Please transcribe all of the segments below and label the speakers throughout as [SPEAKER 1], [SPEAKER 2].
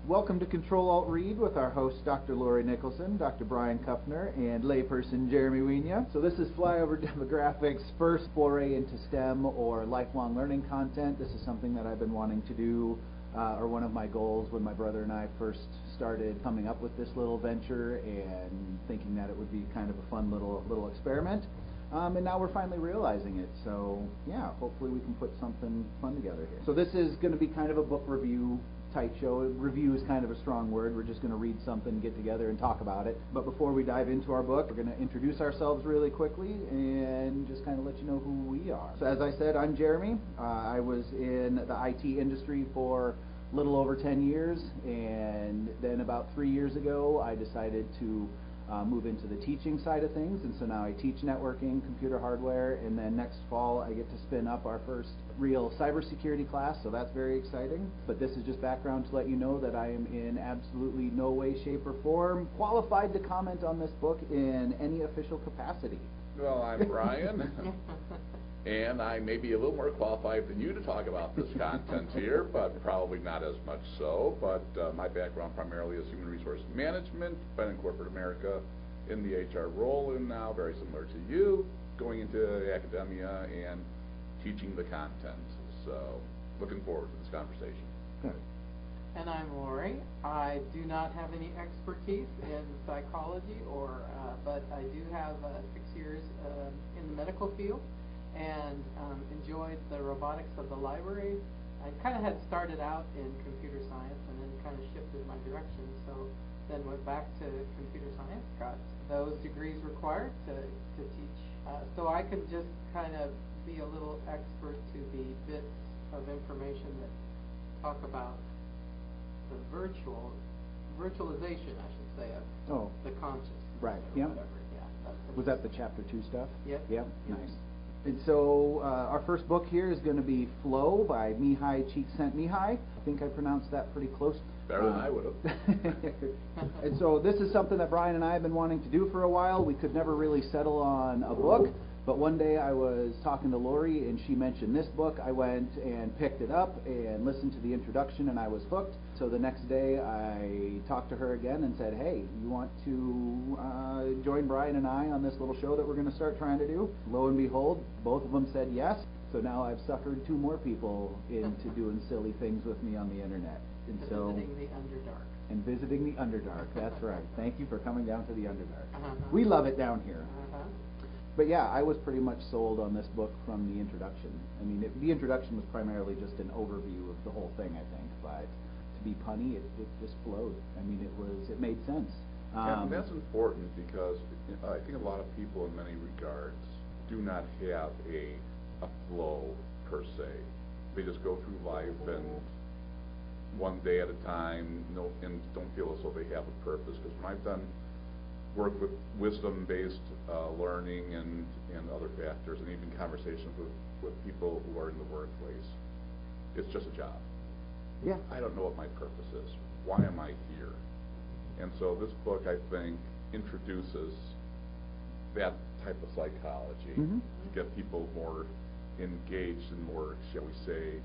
[SPEAKER 1] Welcome to Ctrl+alt+read with our host Dr. Lori Nicholson, Dr. Brian Kupner, and layperson Jeremy Wienia. So this is Flyover Demographics' first foray into STEM or lifelong learning content. This is something that I've been wanting to do, or one of my goals when my brother and I first started coming up with this little venture and thinking that it would be kind of a fun little experiment. And now we're finally realizing it. So yeah, hopefully we can put something fun together here. So this is going to be kind of a book review type show. Review is kind of a strong word. We're just going to read something, get together, and talk about it. But before we dive into our book, we're going to introduce ourselves really quickly and just kind of let you know who we are. So as I said, I'm Jeremy. I was in the IT industry for a little over 10 years, and then about 3 years ago I decided to move into the teaching side of things, and so now I teach networking, computer hardware, and then next fall I get to spin up our first real cybersecurity class, so that's very exciting. But this is just background to let you know that I am in absolutely no way, shape, or form qualified to comment on this book in any official capacity.
[SPEAKER 2] Well, I'm Brian, and I may be a little more qualified than you to talk about this content here, but probably not as much so. But my background primarily is human resource management, been in corporate America in the HR role, and now very similar to you, going into academia and teaching the content. So looking forward to this conversation.
[SPEAKER 1] Good.
[SPEAKER 3] And I'm Lori. I do not have any expertise in psychology, but I do have 6 years in the medical field, and enjoyed the robotics of the library. I kind of had started out in computer science and then kind of shifted my direction, so then went back to computer science, got those degrees required to teach. So I can just kind of be a little expert to the bits of information that talk about the virtualization, I should say, of the conscious.
[SPEAKER 1] Right.
[SPEAKER 3] Yeah.
[SPEAKER 1] Was that the chapter 2 stuff?
[SPEAKER 3] Yep.
[SPEAKER 1] Yep. Nice. And so our first book here is going to be Flow by Mihaly Csikszentmihalyi. I think I pronounced that pretty close.
[SPEAKER 2] Better than I would have.
[SPEAKER 1] And so this is something that Brian and I have been wanting to do for a while. We could never really settle on a book, but one day I was talking to Lori and she mentioned this book. I went and picked it up and listened to the introduction and I was hooked. So the next day I talked to her again and said, hey, you want to join Brian and I on this little show that we're going to start trying to do? Lo and behold, both of them said yes. So now I've suckered 2 more people into doing silly things with me on the internet. And so
[SPEAKER 3] visiting the Underdark.
[SPEAKER 1] And visiting the Underdark, that's right. Thank you for coming down to the Underdark. We love it down here. But yeah, I was pretty much sold on this book from the introduction. I mean, the introduction was primarily just an overview of the whole thing, I think. But to be punny, it just flowed. I mean, it made sense.
[SPEAKER 2] And that's important because I think a lot of people in many regards do not have a flow per se. They just go through life and one day at a time, and don't feel as though they have a purpose. Because when I've done work with wisdom-based learning and other factors, and even conversations with people who are in the workplace, it's just a job.
[SPEAKER 1] Yeah.
[SPEAKER 2] I don't know what my purpose is. Why am I here? And so this book, I think, introduces that type of psychology to get people more engaged and more, shall we say,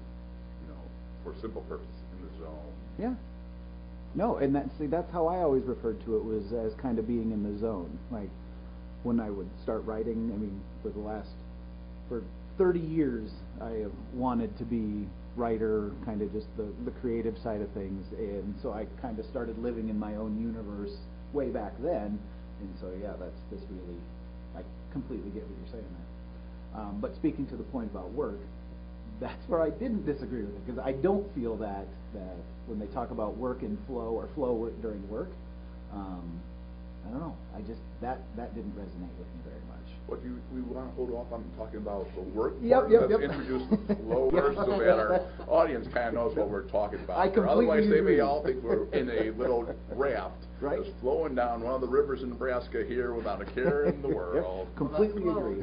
[SPEAKER 2] for simple purposes, in the zone.
[SPEAKER 1] Yeah. No, and that's how I always referred to it, was as kind of being in the zone. Like when I would start writing, I mean, for 30 years I have wanted to be writer, kind of just the creative side of things, and so I kind of started living in my own universe way back then, and so yeah, that's really, I completely get what you're saying there. But speaking to the point about work, that's where I didn't disagree with it, because I don't feel that when they talk about work in flow or flow during work, I don't know, that didn't resonate with me very much.
[SPEAKER 2] What we want to hold off on talking about the work
[SPEAKER 1] part?
[SPEAKER 2] Let's introduce the flow first so that our audience kind of knows what we're talking about. Otherwise, they may all think we're in a little raft that's flowing down one of the rivers in Nebraska here without a care in the world.
[SPEAKER 1] Completely agree.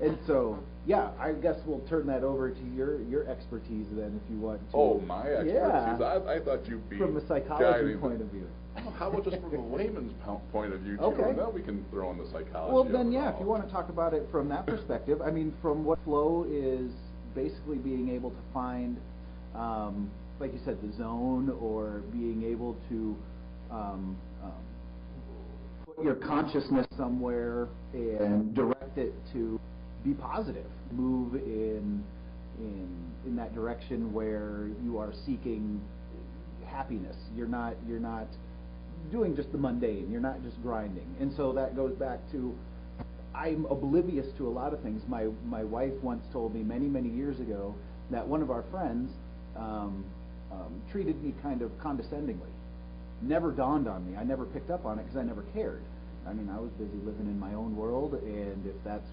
[SPEAKER 1] And so, yeah, I guess we'll turn that over to your expertise then, if you want to.
[SPEAKER 2] Oh, my expertise?
[SPEAKER 1] Yeah.
[SPEAKER 2] I thought you'd be
[SPEAKER 1] from a psychology point of view.
[SPEAKER 2] How about just from a layman's point of view, too?
[SPEAKER 1] Okay.
[SPEAKER 2] And then we can throw in the psychology.
[SPEAKER 1] Well, then, yeah, if you want to talk about it from that perspective, I mean, from what flow is basically being able to find, like you said, the zone, or being able to put your consciousness somewhere and direct it to be positive, move in that direction where you are seeking happiness. You're not doing just the mundane. You're not just grinding. And so that goes back to, I'm oblivious to a lot of things. My wife once told me many years ago that one of our friends treated me kind of condescendingly. Never dawned on me. I never picked up on it because I never cared. I mean, I was busy living in my own world, and if that's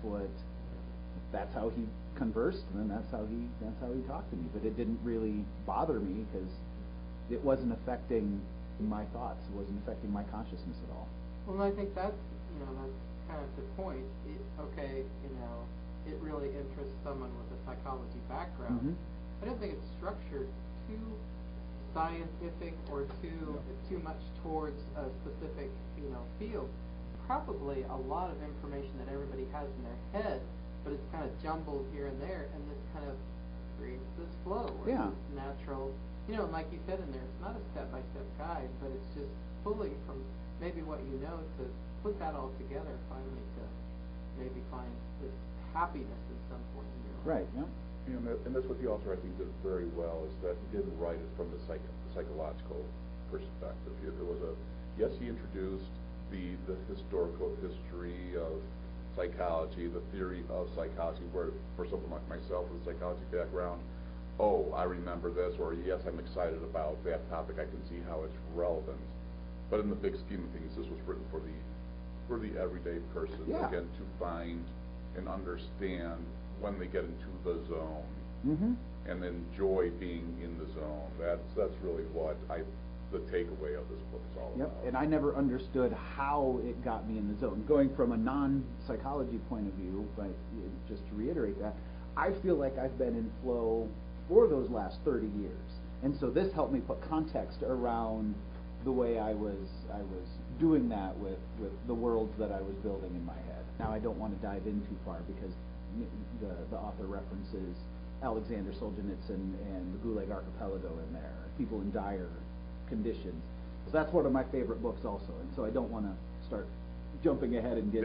[SPEAKER 1] how he conversed, then that's how he talked to me. But it didn't really bother me because it wasn't affecting my thoughts. It wasn't affecting my consciousness at all.
[SPEAKER 3] Well, I think that's kind of the point. It really interests someone with a psychology background.
[SPEAKER 1] Mm-hmm.
[SPEAKER 3] I don't think it's structured too scientific or too much towards a specific field. Probably a lot of information that everybody has in their head, but it's kind of jumbled here and there, and this kind of creates this flow, or this natural, and like you said in there, it's not a step-by-step guide, but it's just pulling from maybe what you know to put that all together finally to maybe find this happiness in some point in your life.
[SPEAKER 1] Right, yeah.
[SPEAKER 2] And that's what the author, I think, did very well, is that he didn't write it from the psychological perspective. It was yes, he introduced the historical history of psychology, the theory of psychology, where for someone like myself with a psychology background, oh, I remember this, or yes, I'm excited about that topic, I can see how it's relevant. But in the big scheme of things, this was written for the everyday person, again, to find and understand when they get into the zone, and enjoy being in the zone. That's really what the takeaway of this book is all about.
[SPEAKER 1] And I never understood how it got me in the zone. Going from a non-psychology point of view, but just to reiterate that, I feel like I've been in flow for those last 30 years. And so this helped me put context around the way I was doing that with the worlds that I was building in my head. Now I don't want to dive in too far because the author references Alexander Solzhenitsyn and the Gulag Archipelago in there, people in dire conditions. So that's one of my favorite books also, and so I don't want to start jumping ahead and get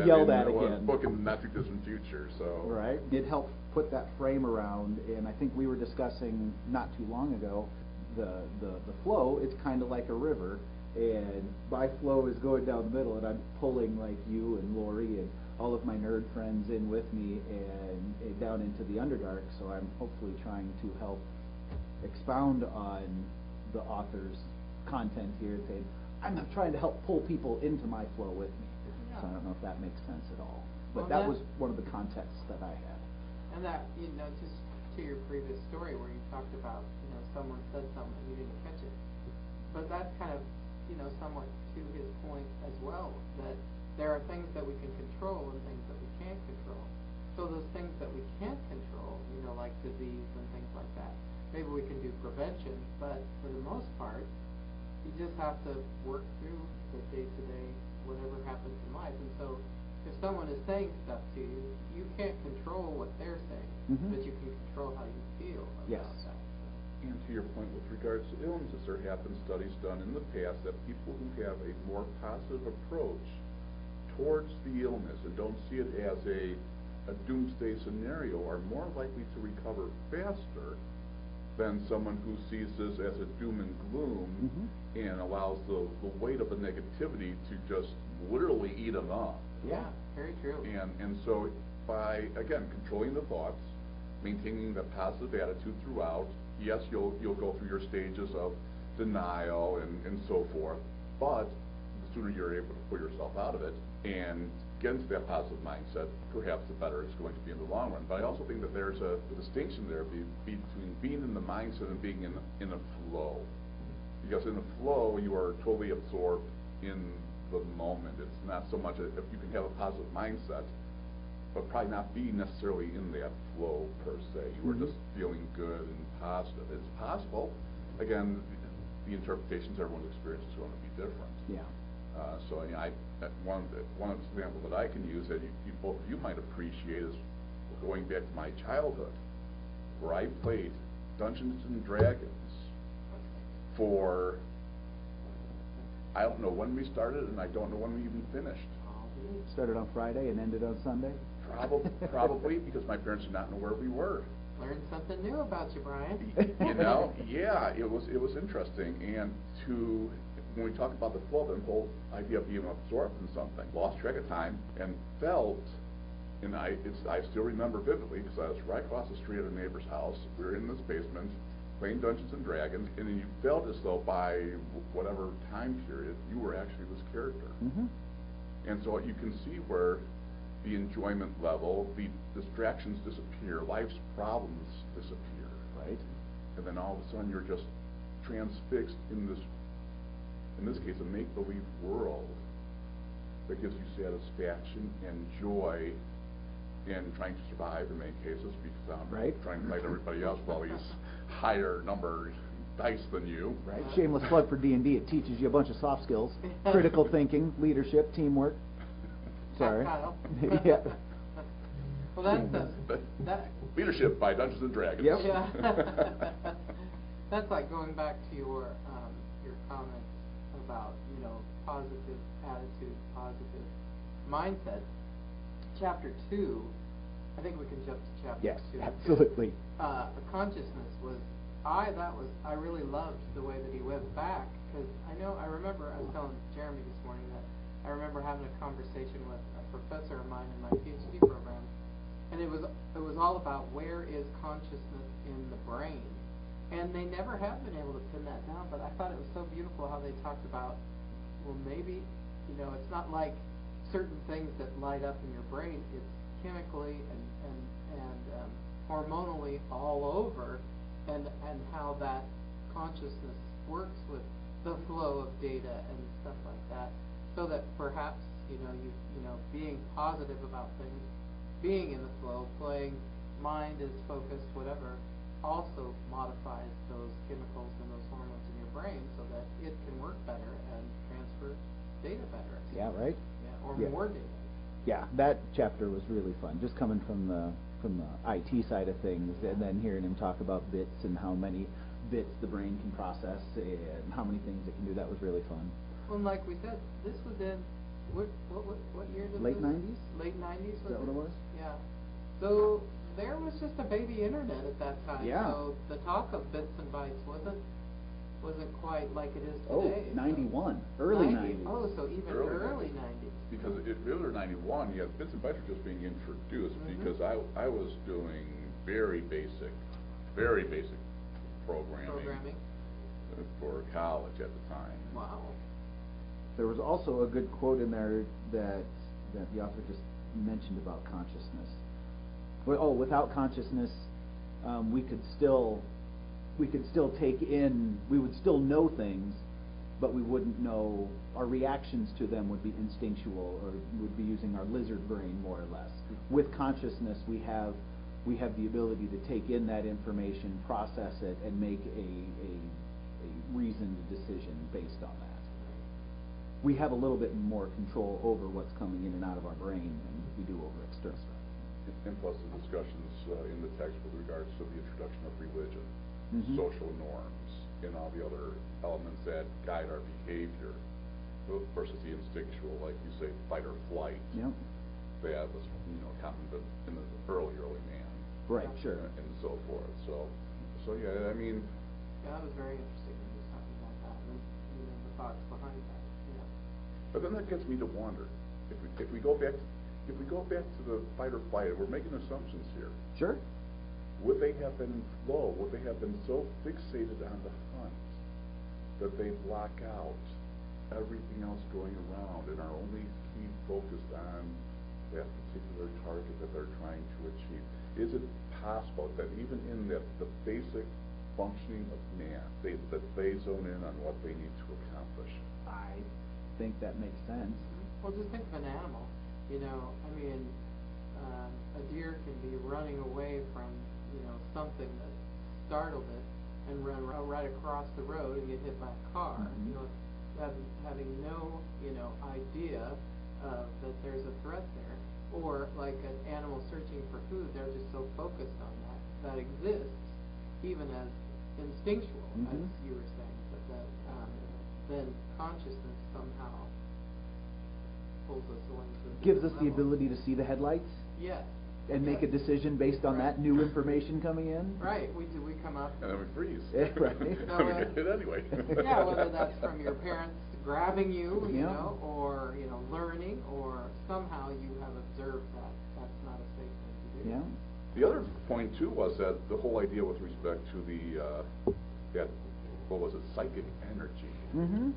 [SPEAKER 1] yelled at again.
[SPEAKER 2] A book in the not too distant future, so.
[SPEAKER 1] Right. It helped put that frame around, and I think we were discussing not too long ago the flow. It's kind of like a river, and my flow is going down the middle, and I'm pulling like you and Lori and all of my nerd friends in with me and down into the Underdark. So I'm hopefully trying to help expound on the author's content here, saying I'm trying to help pull people into my flow with me.
[SPEAKER 3] Yeah.
[SPEAKER 1] So I don't know if that makes sense at all, but
[SPEAKER 3] Well,
[SPEAKER 1] that was one of the contexts that I had.
[SPEAKER 3] And that, just to your previous story where you talked about, someone said something and you didn't catch it. But that's kind of, somewhat to his point as well, that there are things that we can control and things that we can't control. So those things that we can't control, like disease and things like that, maybe we can do prevention, but for the most part, you just have to work through the day-to-day, whatever happens in life. And so if someone is saying stuff to you, you can't control what they're saying, but you can control how you feel about that.
[SPEAKER 2] And to your point with regards to illnesses, there have been studies done in the past that people who have a more positive approach towards the illness and don't see it as a doomsday scenario are more likely to recover faster than someone who sees this as a doom and gloom and allows the weight of the negativity to just literally eat them up.
[SPEAKER 3] Yeah, very true.
[SPEAKER 2] And so by, again, controlling the thoughts, maintaining the positive attitude throughout, yes, you'll go through your stages of denial and so forth, but the sooner you're able to pull yourself out of it and get into that positive mindset, perhaps the better it's going to be in the long run. But I also think that there's a distinction there between being in the mindset and being in a flow. Because in a flow, you are totally absorbed in the moment. It's not so much if you can have a positive mindset, but probably not be necessarily in that flow per se. You are just feeling good and positive. It's possible. Again, the interpretations, everyone's experience is going to be different.
[SPEAKER 1] Yeah.
[SPEAKER 2] So one example that I can use that both of you might appreciate is going back to my childhood, where I played Dungeons and Dragons for, I don't know when we started, and I don't know when we even finished.
[SPEAKER 1] Started on Friday and ended on Sunday?
[SPEAKER 2] Probably because my parents did not know where we were.
[SPEAKER 3] Learned something new about you, Brian.
[SPEAKER 2] You know, yeah, it was interesting. And when we talk about the flow, the whole idea of being absorbed in something, lost track of time, and felt, and I still remember vividly because I was right across the street at a neighbor's house. We were in this basement playing Dungeons and Dragons, and then you felt as though by whatever time period you were actually this character.
[SPEAKER 1] Mm-hmm.
[SPEAKER 2] And so you can see where the enjoyment level, the distractions disappear, life's problems disappear.
[SPEAKER 1] Right.
[SPEAKER 2] And then all of a sudden you're just transfixed in this case, a make-believe world that gives you satisfaction and joy in trying to survive in many cases because I'm
[SPEAKER 1] right.
[SPEAKER 2] trying to fight everybody else while he's higher number dice than you.
[SPEAKER 1] Right. Shameless plug for D&D. It teaches you a bunch of soft skills: critical thinking, leadership, teamwork. Sorry. Yeah.
[SPEAKER 3] Well, that
[SPEAKER 2] Leadership by Dungeons and Dragons.
[SPEAKER 1] Yep.
[SPEAKER 3] Yeah. That's like going back to your comment about, you know, positive attitude, positive mindset. Chapter 2, I think we can jump to chapter 2.
[SPEAKER 1] Yes, absolutely.
[SPEAKER 3] Consciousness was, I really loved the way that he went back, because I remember, I was telling Jeremy this morning that I remember having a conversation with a professor of mine in my PhD program, and it was all about where is consciousness in the brain. And they never have been able to pin that down, but I thought it was so beautiful how they talked about, well, maybe, you know, it's not like certain things that light up in your brain. It's chemically and hormonally all over, and how that consciousness works with the flow of data and stuff like that, so that perhaps, you know, being positive about things, being in the flow, playing, mind is focused, whatever, also modifies those chemicals and those hormones in your brain so that it can work better and transfer data better.
[SPEAKER 1] Yeah, right?
[SPEAKER 3] Yeah, or
[SPEAKER 1] Yeah.
[SPEAKER 3] more data.
[SPEAKER 1] Yeah, that chapter was really fun, just coming from the IT side of things, and then hearing him talk about bits and how many bits the brain can process and how many things it can do. That was really fun.
[SPEAKER 3] Well, and like we said, this was in, what year did
[SPEAKER 1] Late
[SPEAKER 3] this?
[SPEAKER 1] 90s?
[SPEAKER 3] Late 90s was
[SPEAKER 1] Is that what it was?
[SPEAKER 3] Yeah. So there was just a baby internet at that time.
[SPEAKER 1] Yeah.
[SPEAKER 3] So the talk of bits and bytes wasn't quite like it is
[SPEAKER 1] Oh,
[SPEAKER 3] today.
[SPEAKER 1] 91, early 90s.
[SPEAKER 3] Oh, so even early 90s.
[SPEAKER 2] Because it really 91, yeah, bits and bytes were just being introduced because I was doing very basic programming for college at the time.
[SPEAKER 3] Wow.
[SPEAKER 1] There was also a good quote in there that the author just mentioned about consciousness. Without consciousness, we would still know things, but we wouldn't know, our reactions to them would be instinctual, or would be using our lizard brain more or less. With consciousness, we have the ability to take in that information, process it, and make a reasoned decision based on that. We have a little bit more control over what's coming in and out of our brain than we do over external stuff.
[SPEAKER 2] And plus the discussions in the text with regards to the introduction of religion, social norms, and all the other elements that guide our behavior versus the instinctual, like you say, fight or flight.
[SPEAKER 1] Yep.
[SPEAKER 2] That was, common in the early man.
[SPEAKER 1] Right, sure.
[SPEAKER 2] And so forth. So yeah, I mean.
[SPEAKER 3] Yeah, that was very interesting when he was talking about that, and the thoughts behind that. Yeah.
[SPEAKER 2] But then that gets me to wonder, if we go back to the fight or flight, we're making assumptions here.
[SPEAKER 1] Sure.
[SPEAKER 2] Would they have been in flow? Would they have been so fixated on the hunt that they block out everything else going around and are only focused on that particular target that they're trying to achieve? Is it possible that even in the basic functioning of man, that they zone in on what they need to accomplish?
[SPEAKER 1] I think that makes sense.
[SPEAKER 3] Well, just think of an animal. A deer can be running away from, something that startled it and run right across the road and get hit by a car. Having no, idea that there's a threat there. Or like an animal searching for food, they're just so focused on that exists, even as instinctual, as you were saying, then consciousness somehow pulls us along to a
[SPEAKER 1] Gives us
[SPEAKER 3] different
[SPEAKER 1] the
[SPEAKER 3] level.
[SPEAKER 1] ability to see the headlights
[SPEAKER 3] Yes.
[SPEAKER 1] and make a
[SPEAKER 3] Yes.
[SPEAKER 1] decision based on
[SPEAKER 3] Right.
[SPEAKER 1] that new information coming in.
[SPEAKER 3] Right, we do, we come up.
[SPEAKER 2] And then we freeze.
[SPEAKER 1] Right.
[SPEAKER 3] So,
[SPEAKER 2] And we get hit anyway.
[SPEAKER 3] Yeah, whether that's from your parents grabbing you, you
[SPEAKER 1] Yeah.
[SPEAKER 3] know, or, you know, learning, or somehow you have observed that that's not a safe thing to do.
[SPEAKER 1] Yeah.
[SPEAKER 2] The other point too was that the whole idea with respect to the that what was it, psychic energy.
[SPEAKER 1] Mm-hmm.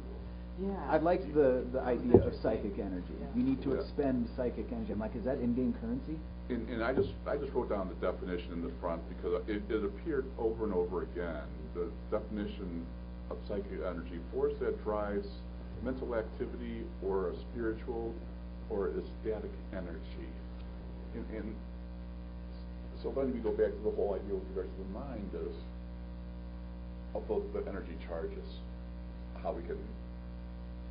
[SPEAKER 3] Yeah.
[SPEAKER 1] I liked the idea of psychic energy.
[SPEAKER 3] Yeah.
[SPEAKER 1] You need to
[SPEAKER 2] Yeah.
[SPEAKER 1] expend psychic energy. I'm like, is that in-game currency?
[SPEAKER 2] And I just wrote down the definition in the front because it appeared over and over again. The definition of psychic energy: force that drives mental activity or a spiritual or ecstatic energy. And so then we go back to the whole idea with regards to the mind is of the energy charges, how we can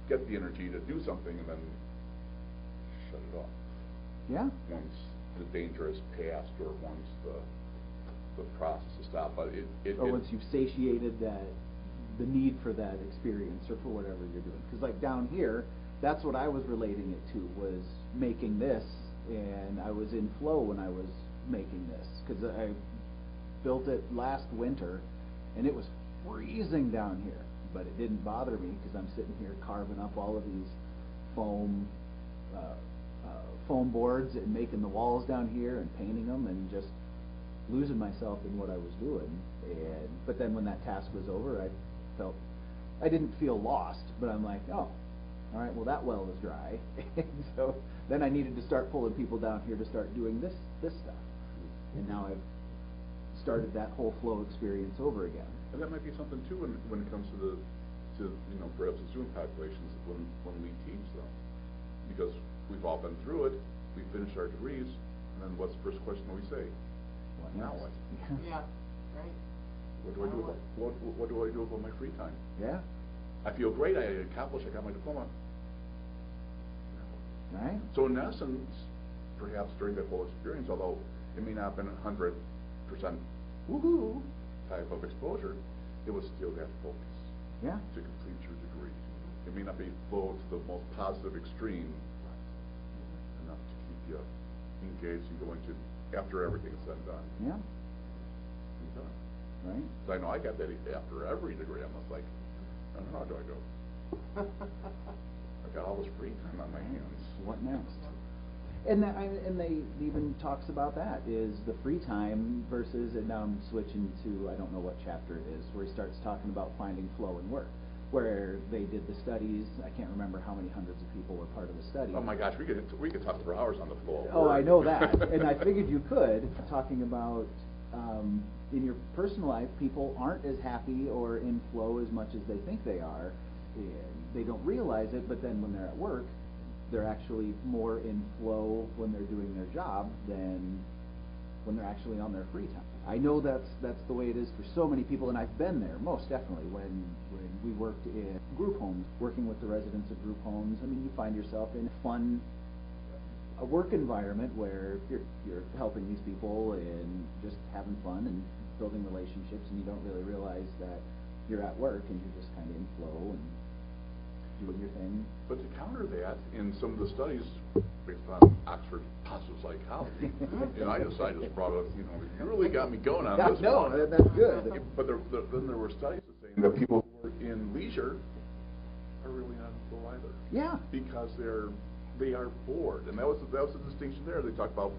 [SPEAKER 2] get the energy to do something and then shut it off
[SPEAKER 1] Yeah.
[SPEAKER 2] once the danger is passed or once the process is stopped. But
[SPEAKER 1] Or once you've satiated the need for that experience or for whatever you're doing. Because like down here, that's what I was relating it to, was making this, and I was in flow when I was making this. Because I built it last winter, and it was freezing down here. But it didn't bother me because I'm sitting here carving up all of these foam boards and making the walls down here and painting them and just losing myself in what I was doing. But then when that task was over, I didn't feel lost, but I'm like, oh, all right, well that well is dry. And so then I needed to start pulling people down here to start doing this stuff. And now I've started that whole flow experience over again.
[SPEAKER 2] And that might be something too when it comes to perhaps the Zoom populations when we teach them, because we've all been through it. We finish our degrees, and then what's the first question we say?
[SPEAKER 1] What
[SPEAKER 2] Now
[SPEAKER 1] next?
[SPEAKER 2] what?
[SPEAKER 3] Yeah, right.
[SPEAKER 2] What do I do? What do I do about my free time?
[SPEAKER 1] Yeah.
[SPEAKER 2] I feel great. I accomplished. I got my diploma.
[SPEAKER 1] Right.
[SPEAKER 2] So in essence, perhaps during that whole experience, although it may not have been 100% woohoo type of exposure, it was still that focus.
[SPEAKER 1] Yeah.
[SPEAKER 2] To complete your degree. It may not be flow to the most positive extreme enough to keep you engaged and going to after everything's said and done.
[SPEAKER 1] Yeah.
[SPEAKER 2] You're done.
[SPEAKER 1] Right.
[SPEAKER 2] So I know I got that after every degree. I'm just like, how do I go? I've got all this free time on my hands.
[SPEAKER 1] What next? And they even talks about that, is the free time versus, and now I'm switching to, I don't know what chapter it is, where he starts talking about finding flow in work, where they did the studies. I can't remember how many hundreds of people were part of the study.
[SPEAKER 2] Oh my gosh, we could talk for hours on the flow.
[SPEAKER 1] Oh, I know that, and I figured you could, talking about in your personal life, people aren't as happy or in flow as much as they think they are. And they don't realize it, but then when they're at work, they're actually more in flow when they're doing their job than when they're actually on their free time. I know that's the way it is for so many people, and I've been there, most definitely, when we worked in group homes, working with the residents of group homes. I mean, you find yourself in a work environment where you're helping these people and just having fun and building relationships, and you don't really realize that you're at work and you're just kind of in flow and doing your thing.
[SPEAKER 2] But to counter that, in some of the studies based on Oxford positive psychology, I just brought up, you really got me going on this
[SPEAKER 1] No,
[SPEAKER 2] one.
[SPEAKER 1] that's good.
[SPEAKER 2] But then there were studies saying that people who are in leisure are really not in flow either.
[SPEAKER 1] Yeah.
[SPEAKER 2] Because they are bored, and that was the distinction there. They talked about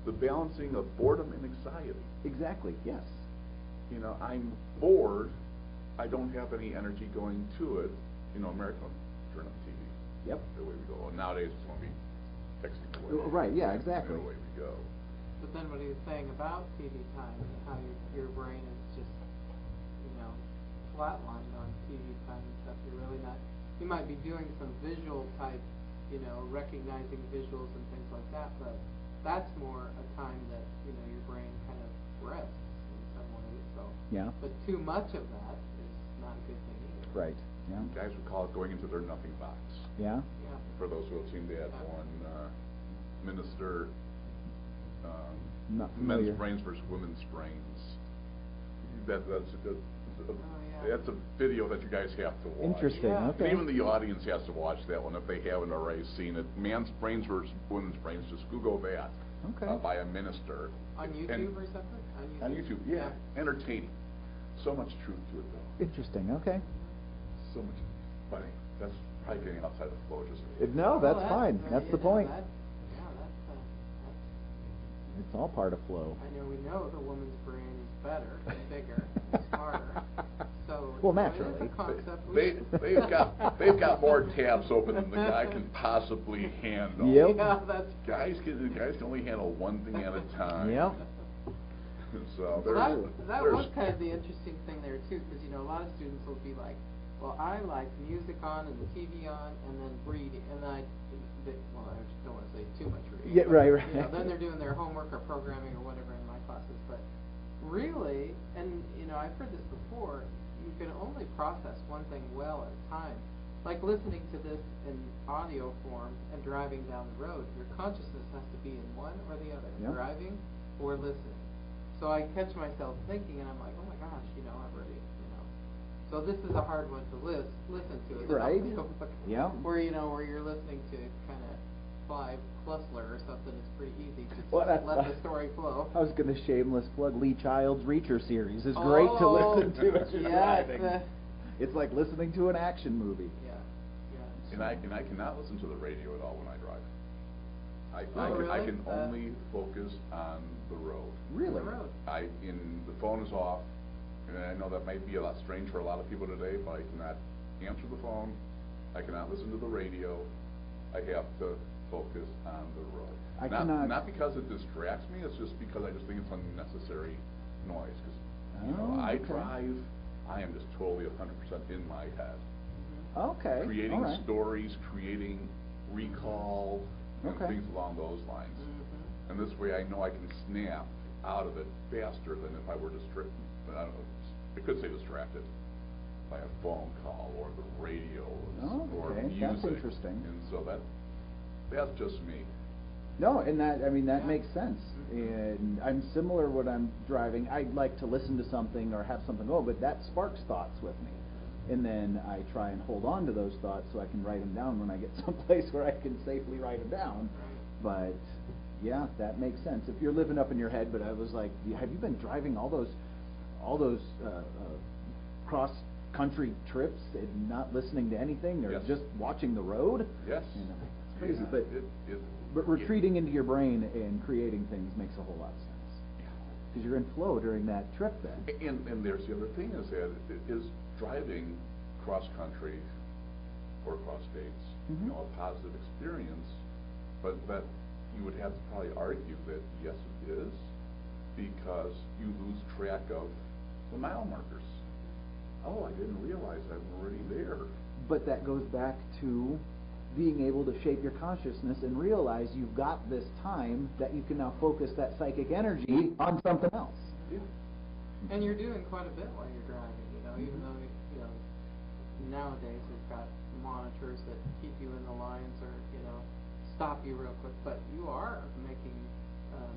[SPEAKER 2] the balancing of boredom and anxiety.
[SPEAKER 1] Exactly. Yes.
[SPEAKER 2] I'm bored. I don't have any energy going to it. American turn on TV.
[SPEAKER 1] Yep.
[SPEAKER 2] Away we go. And nowadays it's going to be texting away.
[SPEAKER 1] Right. Yeah. Exactly.
[SPEAKER 2] And away we go.
[SPEAKER 3] But then what he was saying about TV time and how your brain is just, flatlined on TV time and stuff. You're really not. You might be doing some visual type, recognizing visuals and things like that, but that's more a time that your brain kind of rests in some ways. So.
[SPEAKER 1] Yeah.
[SPEAKER 3] But too much of that is not a good thing either.
[SPEAKER 1] Right. Yeah.
[SPEAKER 2] Guys would call it going into their nothing box.
[SPEAKER 1] Yeah.
[SPEAKER 3] Yeah.
[SPEAKER 2] For those who have seen that one minister,
[SPEAKER 1] Not
[SPEAKER 2] men's
[SPEAKER 1] familiar.
[SPEAKER 2] brains versus women's brains. That's a good
[SPEAKER 3] yeah.
[SPEAKER 2] That's a video that you guys have to watch.
[SPEAKER 1] Interesting.
[SPEAKER 3] Yeah.
[SPEAKER 1] Okay.
[SPEAKER 2] And even the audience has to watch that one if they haven't already seen it. Man's Brains versus Women's Brains. Just Google that.
[SPEAKER 1] Okay.
[SPEAKER 2] By a minister.
[SPEAKER 3] On YouTube
[SPEAKER 2] And-
[SPEAKER 3] or something?
[SPEAKER 2] On YouTube, yeah. Entertaining. So much truth to it, though.
[SPEAKER 1] Interesting. Okay.
[SPEAKER 2] So much. But that's probably getting outside the flow. Just
[SPEAKER 1] No, that's
[SPEAKER 3] Well,
[SPEAKER 1] fine. That's the point.
[SPEAKER 3] That's,
[SPEAKER 1] It's all part of flow.
[SPEAKER 3] I know we know the woman's brain is better and bigger and smarter. So
[SPEAKER 1] Well,
[SPEAKER 3] you know,
[SPEAKER 1] naturally.
[SPEAKER 3] it's a concept
[SPEAKER 2] they've got more tabs open than the guy can possibly handle.
[SPEAKER 1] Yep.
[SPEAKER 3] Yeah, that's
[SPEAKER 2] Guys can only handle one thing at a time.
[SPEAKER 1] Yep.
[SPEAKER 2] So
[SPEAKER 3] Well, that
[SPEAKER 2] there's
[SPEAKER 3] was kind of the interesting thing there too, because you know a lot of students will be like, well, I like music on and the TV on, and then reading, and I just don't want to say too much reading.
[SPEAKER 1] Yeah,
[SPEAKER 3] but,
[SPEAKER 1] right.
[SPEAKER 3] You know, then they're doing their homework or programming or whatever in my classes, but really, and you know, I've heard this before, you can only process one thing well at a time. Like listening to this in audio form and driving down the road, your consciousness has to be in one or the other,
[SPEAKER 1] Yep.
[SPEAKER 3] driving or listening. So I catch myself thinking, and I'm like, oh my gosh, you know, I've already, you know. So this is a hard one to listen to. It's
[SPEAKER 1] Right.
[SPEAKER 3] Yeah. Where you know where you're listening to kind of Clive Clussler or something, it's pretty easy to
[SPEAKER 1] Well,
[SPEAKER 3] just
[SPEAKER 1] that's-
[SPEAKER 3] let the story flow.
[SPEAKER 1] I was going to shameless plug Lee Child's Reacher series. It's great to listen to as you're
[SPEAKER 3] yeah,
[SPEAKER 1] driving. It's like listening to an action movie.
[SPEAKER 3] Yeah, yeah.
[SPEAKER 2] and I cannot listen to the radio at all when I drive. I
[SPEAKER 3] really?
[SPEAKER 2] can only focus on the road.
[SPEAKER 1] Really?
[SPEAKER 3] The road.
[SPEAKER 2] The phone is off, and I know that might be a lot strange for a lot of people today, but I cannot answer the phone. I cannot listen to the radio. I have to focus on the road. Not because it distracts me. It's just because I just think it's unnecessary noise. Because I
[SPEAKER 1] okay.
[SPEAKER 2] drive, I am just totally 100% in my head,
[SPEAKER 1] Okay.
[SPEAKER 2] creating
[SPEAKER 1] all right.
[SPEAKER 2] stories, creating recall, and
[SPEAKER 1] Okay.
[SPEAKER 2] things along those lines.
[SPEAKER 3] Mm-hmm.
[SPEAKER 2] And this way I know I can snap out of it faster than if I were distracted. I could say distracted by a phone call or the radio or
[SPEAKER 1] okay.
[SPEAKER 2] music.
[SPEAKER 1] That's interesting.
[SPEAKER 2] And so that's just me.
[SPEAKER 1] No, and that
[SPEAKER 3] Yeah.
[SPEAKER 1] makes sense. And I'm similar when I'm driving. I like to listen to something or have something go, but that sparks thoughts with me. And then I try and hold on to those thoughts so I can write them down when I get someplace where I can safely write them down. But yeah, that makes sense. If you're living up in your head, but I was like, have you been driving all those cross country trips and not listening to anything or
[SPEAKER 2] Yes.
[SPEAKER 1] just watching the road?
[SPEAKER 2] Yes.
[SPEAKER 1] You know, it's crazy,
[SPEAKER 2] Yeah,
[SPEAKER 1] but retreating into your brain and creating things makes a whole lot of sense. Because you're in flow during that trip then.
[SPEAKER 2] And there's the other thing is that it is driving cross country or cross states,
[SPEAKER 1] Mhm.
[SPEAKER 2] you know, a positive experience, but that you would have to probably argue that yes it is, because you lose track of the mile markers. Oh, I didn't realize I'm already there.
[SPEAKER 1] But that goes back to being able to shape your consciousness and realize you've got this time that you can now focus that psychic energy on something else.
[SPEAKER 2] Yeah.
[SPEAKER 3] And you're doing quite a bit while you're driving, you know, even though, you know, nowadays we've got monitors that keep you in the lines or, you know, stop you real quick, but you are making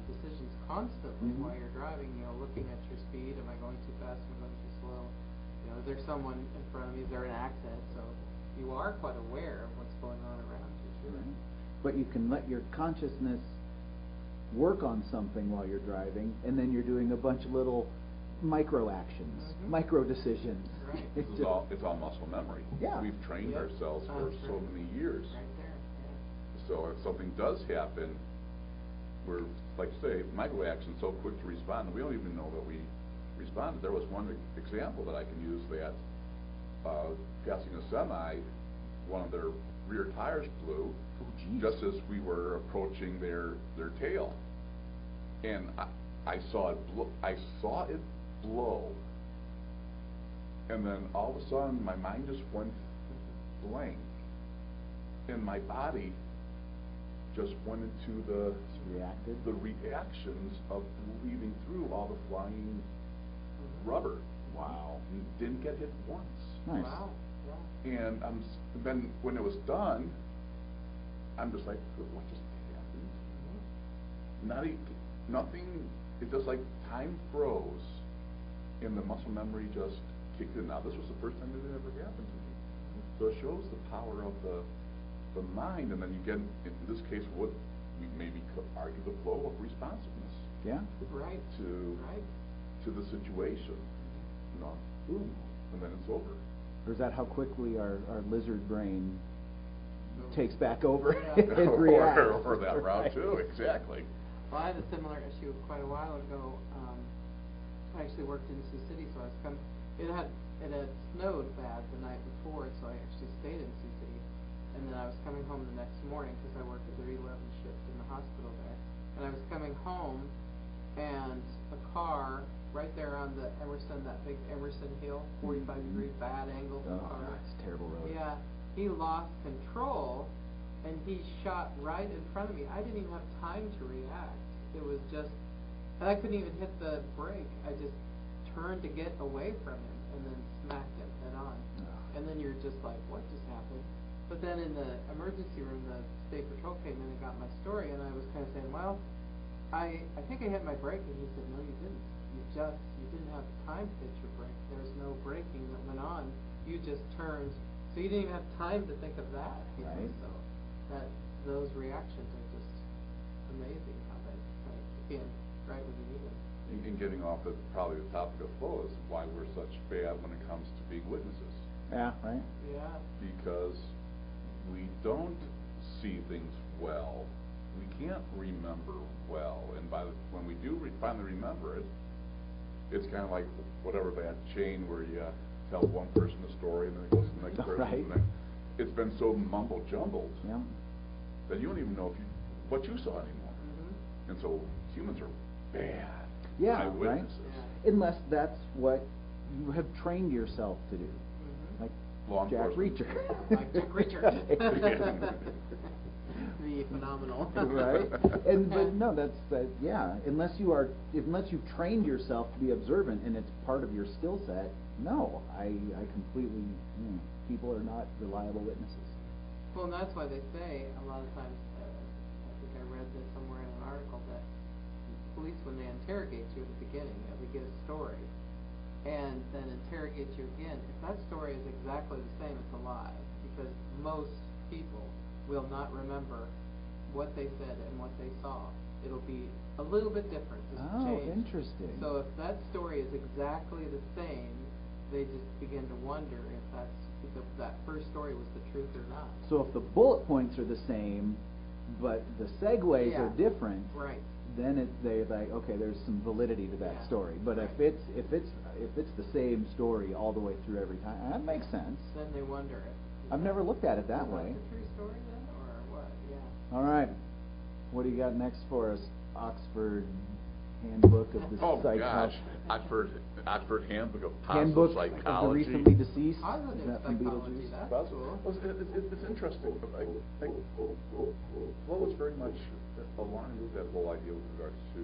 [SPEAKER 3] decisions constantly
[SPEAKER 1] Mhm.
[SPEAKER 3] while you're driving, you know, looking at your speed, am I going too fast, am I going too slow, you know, is there someone in front of me, is there an accident, so you are quite aware of what's going on around you, too.
[SPEAKER 1] Right. But you can let your consciousness work on something while you're driving, and then you're doing a bunch of little micro actions,
[SPEAKER 3] Mhm.
[SPEAKER 1] micro decisions.
[SPEAKER 3] Right.
[SPEAKER 2] It's all muscle memory.
[SPEAKER 1] Yeah.
[SPEAKER 2] We've trained
[SPEAKER 3] Yep.
[SPEAKER 2] ourselves for
[SPEAKER 3] That's
[SPEAKER 2] so
[SPEAKER 3] right.
[SPEAKER 2] many years.
[SPEAKER 3] Right there, yeah.
[SPEAKER 2] So if something does happen, we're, like I say, micro-action, so quick to respond, and we don't even know that we responded. There was one example that I can use that, passing a semi, one of their rear tires blew,
[SPEAKER 1] geez.
[SPEAKER 2] just as we were approaching their tail. And I saw it blow, and then all of a sudden my mind just went blank, and my body just went into the reactions of weaving through all the flying rubber.
[SPEAKER 1] Wow.
[SPEAKER 2] And didn't get hit once.
[SPEAKER 1] Nice.
[SPEAKER 3] Wow, yeah.
[SPEAKER 2] And then when it was done, I'm just like, what just happened? Nothing. It just like time froze, and the muscle memory just kicked in. Now, this was the first time it had ever happened to me. So it shows the power of the mind, and then you get, in this case, what we maybe could argue the flow of responsiveness.
[SPEAKER 1] Yeah.
[SPEAKER 3] Right.
[SPEAKER 2] To the situation. You know, boom, and then it's over.
[SPEAKER 1] Or is that how quickly our lizard brain takes back over
[SPEAKER 3] Yeah.
[SPEAKER 1] and reacts?
[SPEAKER 2] Or that route too, exactly.
[SPEAKER 3] Well, I had a similar issue quite a while ago. I actually worked in Sioux City, so I was it had snowed bad the night before, so I actually stayed in Sioux City. And then I was coming home the next morning because I worked at the 11 shift in the hospital there. And I was coming home, and a car right there on the Emerson, that big Emerson Hill, 45-degree bad angle.
[SPEAKER 1] Oh, God, it's a terrible road.
[SPEAKER 3] Yeah, he lost control, and he shot right in front of me. I didn't even have time to react. It was just, and I couldn't even hit the brake. I just turned to get away from him, and then smacked him head on.
[SPEAKER 1] Oh.
[SPEAKER 3] And then you're just like, what just happened? But then in the emergency room, the state patrol came in and got my story, and I was kind of saying, well, I think I hit my brake, and he said, no, you didn't. You didn't have time to hit your brake. There was no braking that went on. You just turned, so you didn't even have time to think of that. You know?
[SPEAKER 1] Right.
[SPEAKER 3] So those reactions are just amazing how they kind of kick in right when you need them.
[SPEAKER 2] And getting off probably the topic of flow is why we're such bad when it comes to being witnesses.
[SPEAKER 1] Yeah, right.
[SPEAKER 3] Yeah.
[SPEAKER 2] Because we don't see things well. We can't remember well, and when we do finally remember it, it's kind of like whatever that chain where you tell one person a story and then it goes to the next person.
[SPEAKER 1] Right.
[SPEAKER 2] And then it's been so mumble jumbled
[SPEAKER 1] Yeah.
[SPEAKER 2] that you don't even know what you saw anymore.
[SPEAKER 3] Mm-hmm.
[SPEAKER 2] And so humans are bad
[SPEAKER 1] Yeah,
[SPEAKER 2] eyewitnesses.
[SPEAKER 1] right.
[SPEAKER 3] Yeah.
[SPEAKER 1] Unless that's what you have trained yourself to do.
[SPEAKER 3] Mm-hmm.
[SPEAKER 1] Like
[SPEAKER 2] Law
[SPEAKER 1] Jack
[SPEAKER 2] enforcement.
[SPEAKER 1] Reacher.
[SPEAKER 3] Like Jack Reacher. The phenomenal.
[SPEAKER 1] Right. But no, yeah. Unless you've trained yourself to be observant and it's part of your skill set, no. I completely. People are not reliable witnesses.
[SPEAKER 3] Well, and that's why they say a lot of times. I think I read this somewhere in an article that police, when they interrogate you at the beginning, they get a story, and then interrogate you again. If that story is exactly the same, it's a lie, because most people will not remember what they said and what they saw. It'll be a little bit different, just changed.
[SPEAKER 1] Interesting.
[SPEAKER 3] So if that story is exactly the same, they just begin to wonder if that first story was the truth or not.
[SPEAKER 1] So if the bullet points are the same, but the segues are different,
[SPEAKER 3] right?
[SPEAKER 1] Then they're like, okay, there's some validity to that story. But
[SPEAKER 3] right.
[SPEAKER 1] if it's the same story all the way through every time, that makes sense.
[SPEAKER 3] Then they wonder it.
[SPEAKER 1] I've never looked at it that way.
[SPEAKER 3] Is that the true story then, or what? Yeah.
[SPEAKER 1] All right, what do you got next for us? Oxford Handbook of the
[SPEAKER 2] Oh
[SPEAKER 1] Psychology.
[SPEAKER 2] gosh, Oxford Handbook of
[SPEAKER 1] Handbook
[SPEAKER 2] Positive
[SPEAKER 1] of the
[SPEAKER 2] Psychology.
[SPEAKER 1] recently deceased. Is
[SPEAKER 3] Positive
[SPEAKER 1] that from
[SPEAKER 3] psychology,
[SPEAKER 1] Beetlejuice?
[SPEAKER 3] that's cool.
[SPEAKER 2] Well, it's interesting. Flow is very much aligned with that whole idea with regards to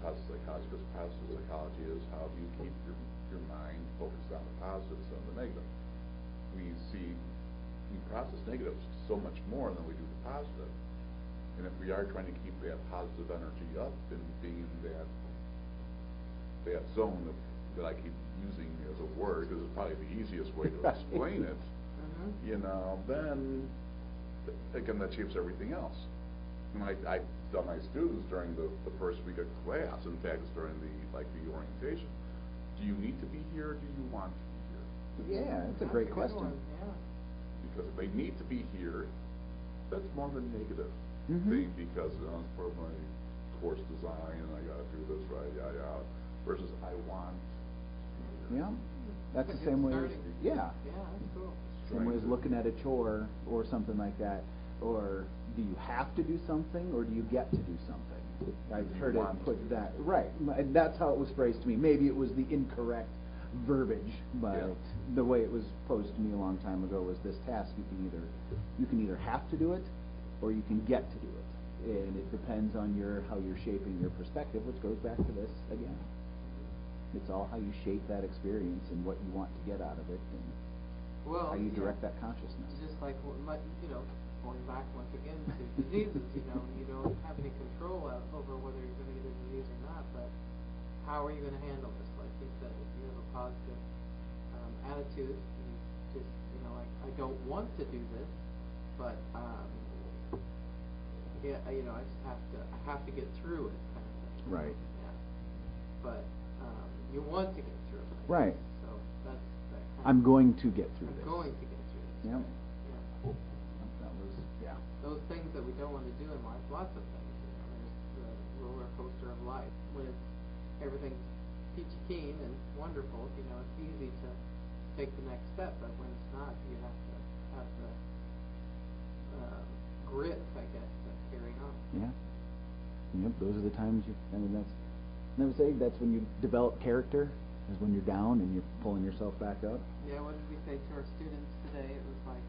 [SPEAKER 2] positive psychology, because positive psychology is how do you keep your mind focused on the positives and the negative. We process negatives so much more than we do the positive. And if we are trying to keep that positive energy up and being in that zone that I keep using as a word, because it's probably the easiest way to explain it, then again that shapes everything else. And I tell my students during the first week of class, in fact it's during the orientation, do you need to be here or do you want to be here?
[SPEAKER 1] Yeah, that's a great
[SPEAKER 3] good
[SPEAKER 1] question.
[SPEAKER 3] one, yeah.
[SPEAKER 2] Because if they need to be here, that's more of a negative thing, because it's part of my course design and I gotta do this right, versus I want to be here.
[SPEAKER 1] Yeah, that's
[SPEAKER 3] a
[SPEAKER 1] the
[SPEAKER 3] good
[SPEAKER 1] same way.
[SPEAKER 3] starting.
[SPEAKER 1] Yeah.
[SPEAKER 3] Yeah, that's cool.
[SPEAKER 1] Same way as looking at a chore or something like that. Or do you have to do something or do you get to do something? I've heard it put that, right. And that's how it was phrased to me. Maybe it was the incorrect verbiage, but the way it was posed to me a long time ago was this task. You can either have to do it or you can get to do it. And it depends on how you're shaping your perspective, which goes back to this again. It's all how you shape that experience and what you want to get out of it and how you direct that consciousness.
[SPEAKER 3] Just like going back once again to diseases, you don't have any control over whether you're going to get a disease or not, but how are you going to handle this? Like you said, if you have a positive attitude. You just, like, I don't want to do this, but yeah, I just have to get through it, kind of thing.
[SPEAKER 1] Right.
[SPEAKER 3] Yeah. But you want to get through it.
[SPEAKER 1] Right.
[SPEAKER 3] So that's that kind
[SPEAKER 1] I'm
[SPEAKER 3] of,
[SPEAKER 1] going to get through
[SPEAKER 3] I'm
[SPEAKER 1] this.
[SPEAKER 3] going to get through this.
[SPEAKER 1] Yep.
[SPEAKER 3] Right? Yeah.
[SPEAKER 1] That was, yeah.
[SPEAKER 3] Those things that we don't want to do in life, lots of things. There's the roller coaster of life. When everything's peachy keen and wonderful, it's easy to take the next step. But when it's not, you have to have the grit, I guess, to carry on.
[SPEAKER 1] Yeah. Yep, those are the times I would say that's when you develop character, is when you're down and you're pulling yourself back up.
[SPEAKER 3] Yeah, what did we say to our students today? It was like,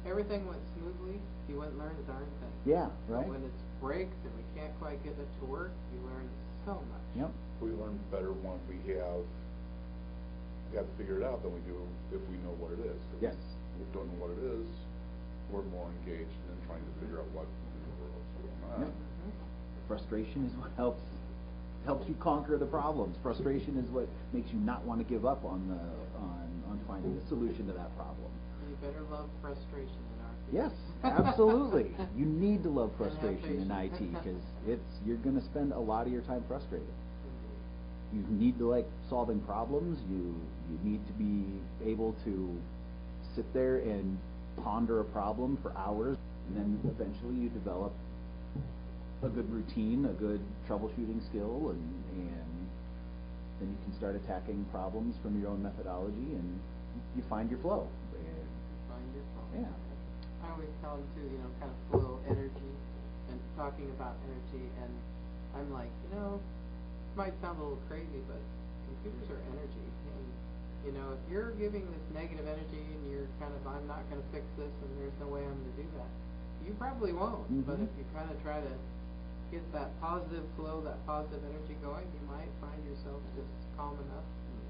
[SPEAKER 3] everything went smoothly, you wouldn't learn a darn thing.
[SPEAKER 1] Yeah, right.
[SPEAKER 3] But when it breaks and we can't quite get it to work, you learn so much.
[SPEAKER 1] Yep.
[SPEAKER 2] We learn better when we have got to figure it out than we do if we know what it is. If
[SPEAKER 1] Yes.
[SPEAKER 2] we don't know what it is, we're more engaged in trying to figure out what's going on.
[SPEAKER 1] Yep. Frustration is what helps you conquer the problems. Frustration is what makes you not want to give up on finding a solution to that problem.
[SPEAKER 3] You better love frustration in our field.
[SPEAKER 1] Yes, absolutely. You need to love frustration in IT because you're going to spend a lot of your time frustrated. You need to like solving problems. You need to be able to sit there and ponder a problem for hours, and then eventually you develop a good routine, a good troubleshooting skill, and then you can start attacking problems from your own methodology, and you find your flow. And
[SPEAKER 3] Find your flow.
[SPEAKER 1] yeah.
[SPEAKER 3] I always tell them too, kind of flow energy and talking about energy, and I'm like, it might sound a little crazy, but computers are energy, and if you're giving this negative energy and you're kind of, I'm not going to fix this and there's no way I'm going to do that, you probably won't. But if you kind of try to get that positive flow, that positive energy going, you might find yourself just calm enough and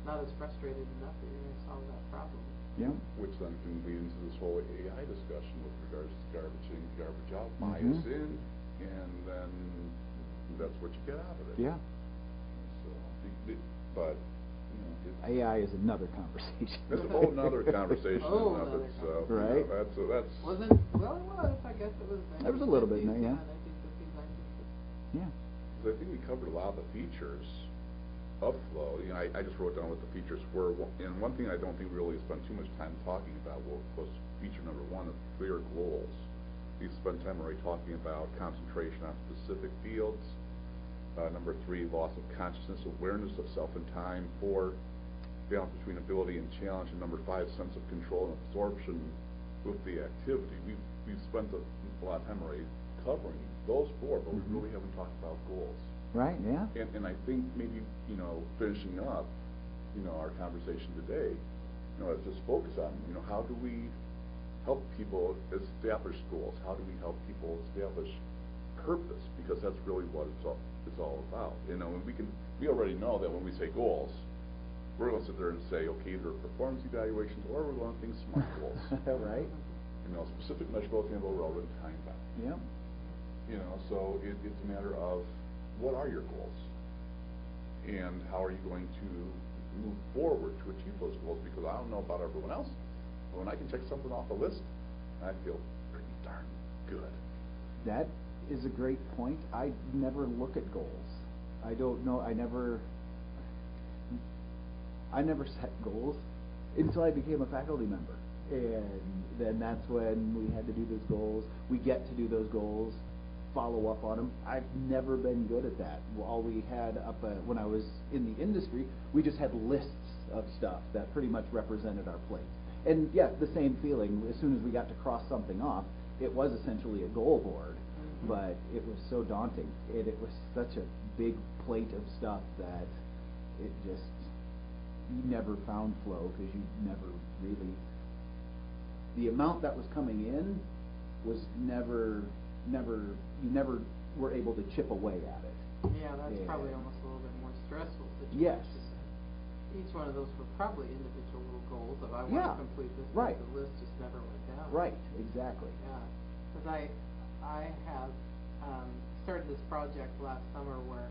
[SPEAKER 3] not as frustrated enough that you're going to solve that problem.
[SPEAKER 1] Yeah.
[SPEAKER 2] Which then can lead into this whole AI discussion with regards to garbage in, garbage out, bias in, and then that's what you get out of it.
[SPEAKER 1] Yeah.
[SPEAKER 2] So, but
[SPEAKER 1] AI is another conversation.
[SPEAKER 2] It's a whole nother conversation in and of
[SPEAKER 3] Another
[SPEAKER 2] itself.
[SPEAKER 1] Right.
[SPEAKER 2] That's
[SPEAKER 3] Wasn't, well, it was, I guess it was.
[SPEAKER 1] There was a little bit in there,
[SPEAKER 3] 1950s,
[SPEAKER 1] yeah.
[SPEAKER 3] 1950s, 1960s.
[SPEAKER 1] Yeah.
[SPEAKER 2] 'cause I think we covered a lot of the features of flow. I just wrote down what the features were, and one thing I don't think we really spent too much time talking about was feature number one of clear goals. We spent time already talking about concentration on specific fields. Number three, loss of consciousness, awareness of self and time. 4, balance between ability and challenge. And number 5, sense of control and absorption with the activity. We've spent a lot of time already covering those 4, but we really haven't talked about goals.
[SPEAKER 1] Right. Yeah.
[SPEAKER 2] And I think maybe, finishing up, our conversation today, let's just focus on, how do we help people establish goals? How do we help people establish purpose? Because that's really what it's all about. And we already know that when we say goals, we're going to sit there and say, okay, either performance evaluations or we're going to think SMART goals.
[SPEAKER 1] Right.
[SPEAKER 2] Specific, measurable, attainable, relevant, time bound.
[SPEAKER 1] Yeah.
[SPEAKER 2] So it's a matter of what are your goals? And how are you going to move forward to achieve those goals? Because I don't know about everyone else, but when I can check something off the list, I feel pretty darn good.
[SPEAKER 1] That is a great point. I never look at goals. I don't know. I never set goals until I became a faculty member. And then that's when we had to do those goals. We get to do those goals, follow up on them. I've never been good at that. All we had when I was in the industry, we just had lists of stuff that pretty much represented our plate. And yes, the same feeling, as soon as we got to cross something off, it was essentially a goal board, but it was so daunting. It was such a big plate of stuff that it just, you never found flow because you never really, the amount that was coming in was never, you never were able to chip away at it.
[SPEAKER 3] Yeah, that's probably almost a little bit more stressful situation.
[SPEAKER 1] Yes.
[SPEAKER 3] Each one of those were probably individual little goals of I want
[SPEAKER 1] Yeah,
[SPEAKER 3] to complete this,
[SPEAKER 1] right.
[SPEAKER 3] but the list just never went down.
[SPEAKER 1] Right, exactly.
[SPEAKER 3] Yeah, because I have started this project last summer where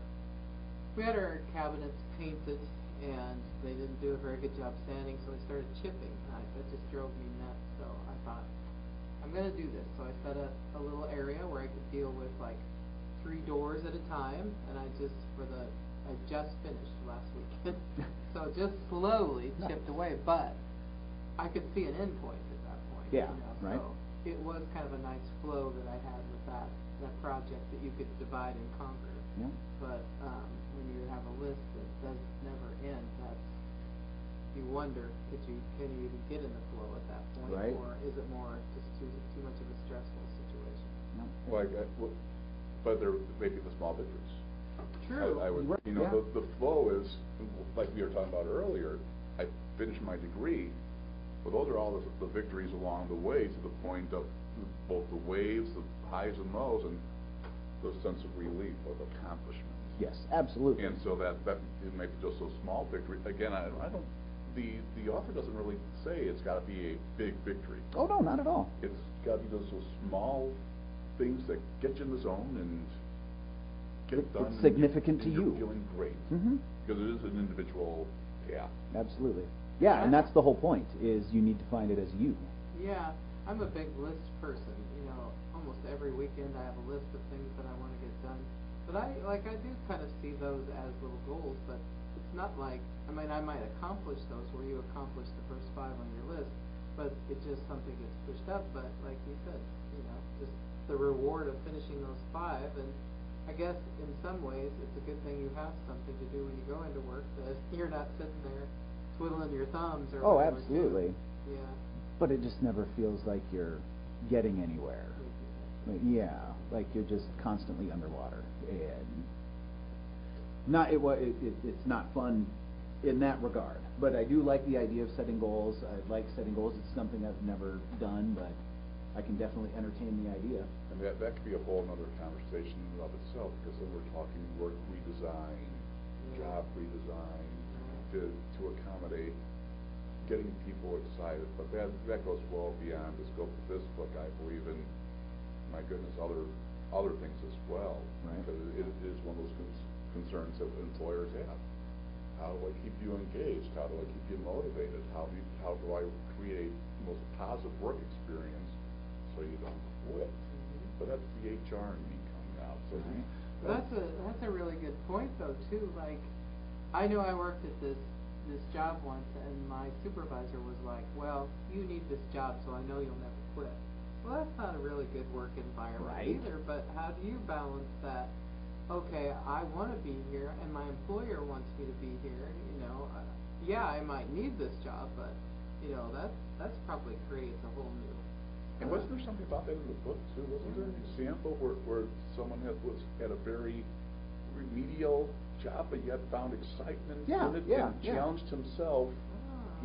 [SPEAKER 3] we had our cabinets painted, and they didn't do a very good job sanding, so I started chipping. That just drove me nuts. So I thought, I'm going to do this. So I set a little area where I could deal with like 3 doors at a time, and I just finished last weekend. So just slowly chipped away, but I could see an end point at that point.
[SPEAKER 1] Yeah,
[SPEAKER 3] you know,
[SPEAKER 1] right.
[SPEAKER 3] So it was kind of a nice flow that I had with that project that you could divide and conquer.
[SPEAKER 1] Yeah.
[SPEAKER 3] But when you have a list that does never end, you wonder, can you even get in the flow at that point,
[SPEAKER 1] right.
[SPEAKER 3] or is it more just too much of a stressful situation?
[SPEAKER 1] Yeah.
[SPEAKER 2] But there may be the small victories.
[SPEAKER 3] True.
[SPEAKER 2] I would, you know, the flow is, like we were talking about earlier, I finished my degree, but those are all the victories along the way to the point of both the waves, the highs and lows, and the sense of relief of accomplishment.
[SPEAKER 1] Yes, absolutely.
[SPEAKER 2] And so that it may be just a small victory. Again, I don't, the author doesn't really say it's got to be a big victory.
[SPEAKER 1] Oh, no, not at all.
[SPEAKER 2] It's got to be those small things that get you in the zone and get it done.
[SPEAKER 1] It's significant to you.
[SPEAKER 2] You're feeling great.
[SPEAKER 1] Mm-hmm.
[SPEAKER 2] Because it is an individual path.
[SPEAKER 1] Absolutely. Yeah, and that's the whole point, is you need to find it as you.
[SPEAKER 3] Yeah, I'm a big list person. You know, almost every weekend I have a list of things that I want to get done. But I do kind of see those as little goals, but it's not like, I mean, I might accomplish those where you accomplish the first 5 on your list, but it's just something gets pushed up. But like you said, you know, just the reward of finishing those 5, and I guess in some ways it's a good thing you have something to do when you go into work, that you're not sitting there twiddling your thumbs or whatever.
[SPEAKER 1] Absolutely.
[SPEAKER 3] Yeah.
[SPEAKER 1] But it just never feels like you're getting anywhere. Yeah, like you're just constantly underwater, and it's not fun in that regard. But I do like the idea of setting goals. I like setting goals. It's something I've never done, but I can definitely entertain the idea.
[SPEAKER 2] And that could be a whole other conversation in and of itself, because then we're talking work redesign, job redesign, to accommodate getting people excited. But that goes well beyond the scope of this book. I believe in, my goodness, other things as well.
[SPEAKER 1] Right.
[SPEAKER 2] Because it is one of those concerns that employers have. How do I keep you engaged? How do I keep you motivated? How do I create the most positive work experience so you don't quit?
[SPEAKER 3] Mm-hmm.
[SPEAKER 2] But that's the HR in me coming out. So
[SPEAKER 3] That's a really good point, though, too. Like, I know I worked at this job once, and my supervisor was like, "Well, you need this job, so I know you'll never quit." Well, that's not a really good work environment either. But how do you balance that? Okay, I want to be here, and my employer wants me to be here. You know, yeah, I might need this job, but you know, that's probably creates a whole new.
[SPEAKER 2] And wasn't there something about that in the book too? Wasn't there an example where someone had a very remedial job, but yet found excitement in it and challenged himself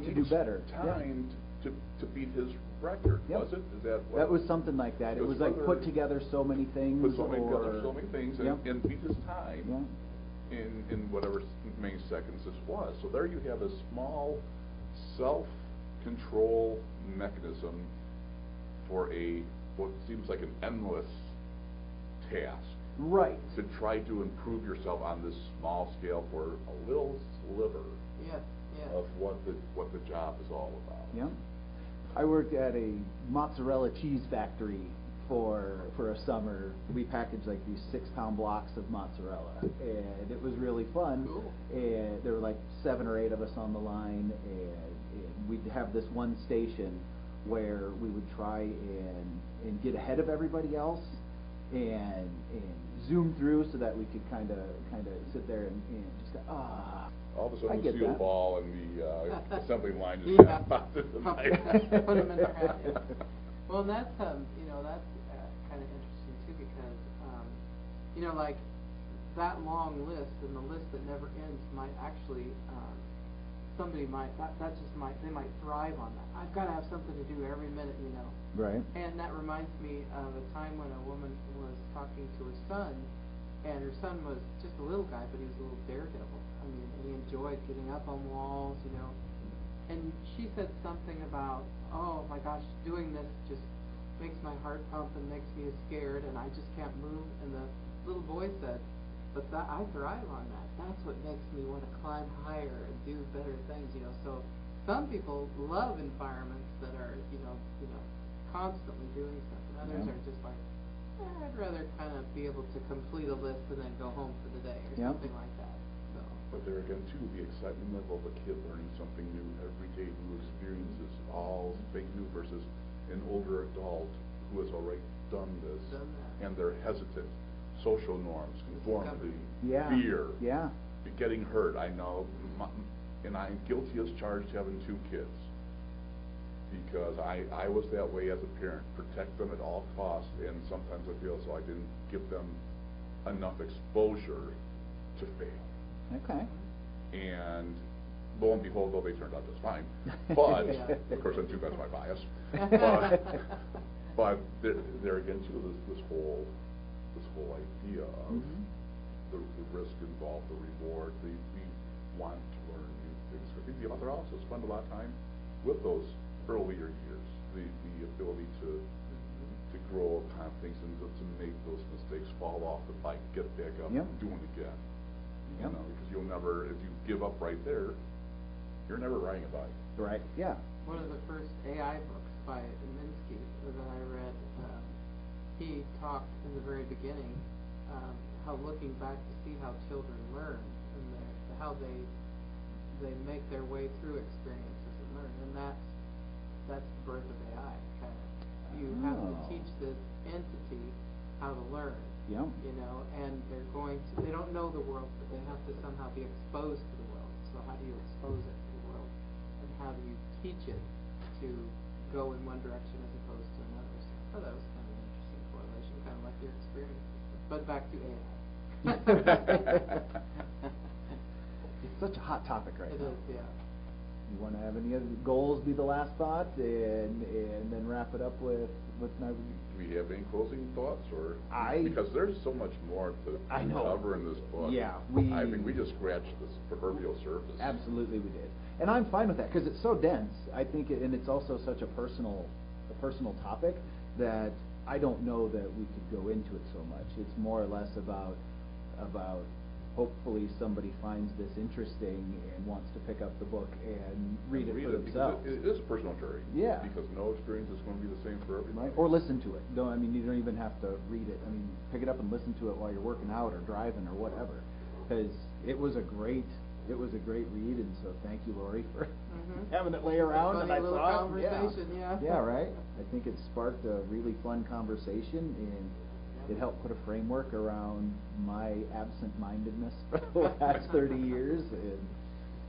[SPEAKER 1] to do better.
[SPEAKER 2] Time to beat his record, was it? Is that
[SPEAKER 1] was something like that. It was like put together so many things.
[SPEAKER 2] Put so many things and beat his time in whatever many seconds this was. So there you have a small self-control mechanism for what seems like an endless task.
[SPEAKER 1] Right.
[SPEAKER 2] To try to improve yourself on this small scale for a little sliver of what the job is all about.
[SPEAKER 1] Yeah. I worked at a mozzarella cheese factory for a summer. We packaged like these 6-pound blocks of mozzarella, and it was really fun.
[SPEAKER 3] Cool.
[SPEAKER 1] And there were like 7 or 8 of us on the line, and we'd have this one station where we would try and get ahead of everybody else and zoom through so that we could kind of sit there and just go,
[SPEAKER 2] all of a sudden,
[SPEAKER 1] I get
[SPEAKER 2] see a
[SPEAKER 1] that.
[SPEAKER 2] ball in the assembly line just popped into the night.
[SPEAKER 3] Put them in the hat. Yeah. Well, and that's you know, that's kind of interesting too, because you know, like that long list and the list that never ends might actually somebody might they might thrive on that. I've got to have something to do every minute, you know.
[SPEAKER 1] Right.
[SPEAKER 3] And that reminds me of a time when a woman was talking to her son, and her son was just a little guy, but he was a little daredevil. I mean, he enjoyed getting up on walls, you know. And she said something about, "Oh my gosh, doing this just makes my heart pump and makes me scared, and I just can't move." And the little boy said, but that, I thrive on that. That's what makes me want to climb higher and do better things, you know. So some people love environments that are, constantly doing stuff, and others are just like, I'd rather kind of be able to complete a list and then go home for the day or something like that. So.
[SPEAKER 2] But there again, too, the excitement level of a kid learning something new every day, new experiences, all big new versus an older adult who has already done this, and they're hesitant. Social norms, conformity, fear, getting hurt. I know, and I'm guilty as charged having 2 kids. Because I was that way as a parent, protect them at all costs, and sometimes I feel as though I didn't give them enough exposure to fail.
[SPEAKER 1] Okay.
[SPEAKER 2] And lo and behold, though, they turned out just fine. But, of course, then too, that's my bias. But there again, too, this whole idea of the risk involved, the reward, we want to learn new things. I think the author also spent a lot of time with those earlier years, the ability to grow upon things and to make those mistakes, fall off the bike, get back up, and do it again. You know, because you'll never, if you give up right there, you're never riding a bike.
[SPEAKER 1] Right. Yeah.
[SPEAKER 3] One of the first AI books by Minsky that I read, he talked in the very beginning how looking back to see how children learn and how they make their way through experiences and learn, and that's the birth of AI. Kind of, you have to teach this entity how to learn.
[SPEAKER 1] Yeah.
[SPEAKER 3] You know, and they don't know the world, but they have to somehow be exposed to the world. So how do you expose it to the world, and how do you teach it to go in one direction as opposed to another? So I thought that was kind of an interesting correlation, kind of like your experience. But back to AI.
[SPEAKER 1] It's such a hot topic right now.
[SPEAKER 3] It is, yeah.
[SPEAKER 1] You want to have any other goals be the last thought, and then wrap it up with my.
[SPEAKER 2] Do we have any closing thoughts, or because there's so much more to cover in this book.
[SPEAKER 1] Yeah,
[SPEAKER 2] I mean, we just scratched this proverbial surface.
[SPEAKER 1] Absolutely, we did, and I'm fine with that because it's so dense. I think, and it's also such a personal topic that I don't know that we could go into it so much. It's more or less about hopefully somebody finds this interesting and wants to pick up the book and read it for themselves.
[SPEAKER 2] It is a personal journey.
[SPEAKER 1] Yeah.
[SPEAKER 2] Because no experience is going to be the same for everybody.
[SPEAKER 1] Right. Or listen to it. You don't even have to read it. I mean, pick it up and listen to it while you're working out or driving or whatever. Because it was a great read, and so thank you, Lori, for having it lay around.
[SPEAKER 3] Funny little conversation,
[SPEAKER 1] yeah, right. I think it sparked a really fun conversation, and it helped put a framework around my absent-mindedness for the last 30 years.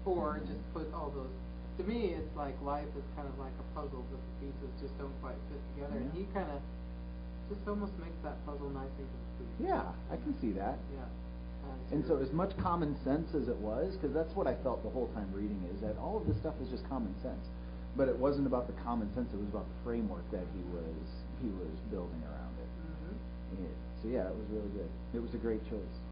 [SPEAKER 3] Or just put all those. To me, it's like life is kind of like a puzzle. The pieces just don't quite fit together, and he kind of just almost makes that puzzle nice and complete.
[SPEAKER 1] Yeah, I can see that.
[SPEAKER 3] Yeah.
[SPEAKER 1] And so as much common sense as it was, because that's what I felt the whole time reading, is that all of this stuff is just common sense. But it wasn't about the common sense, it was about the framework that he was building around it. So yeah, it was really good. It was a great choice.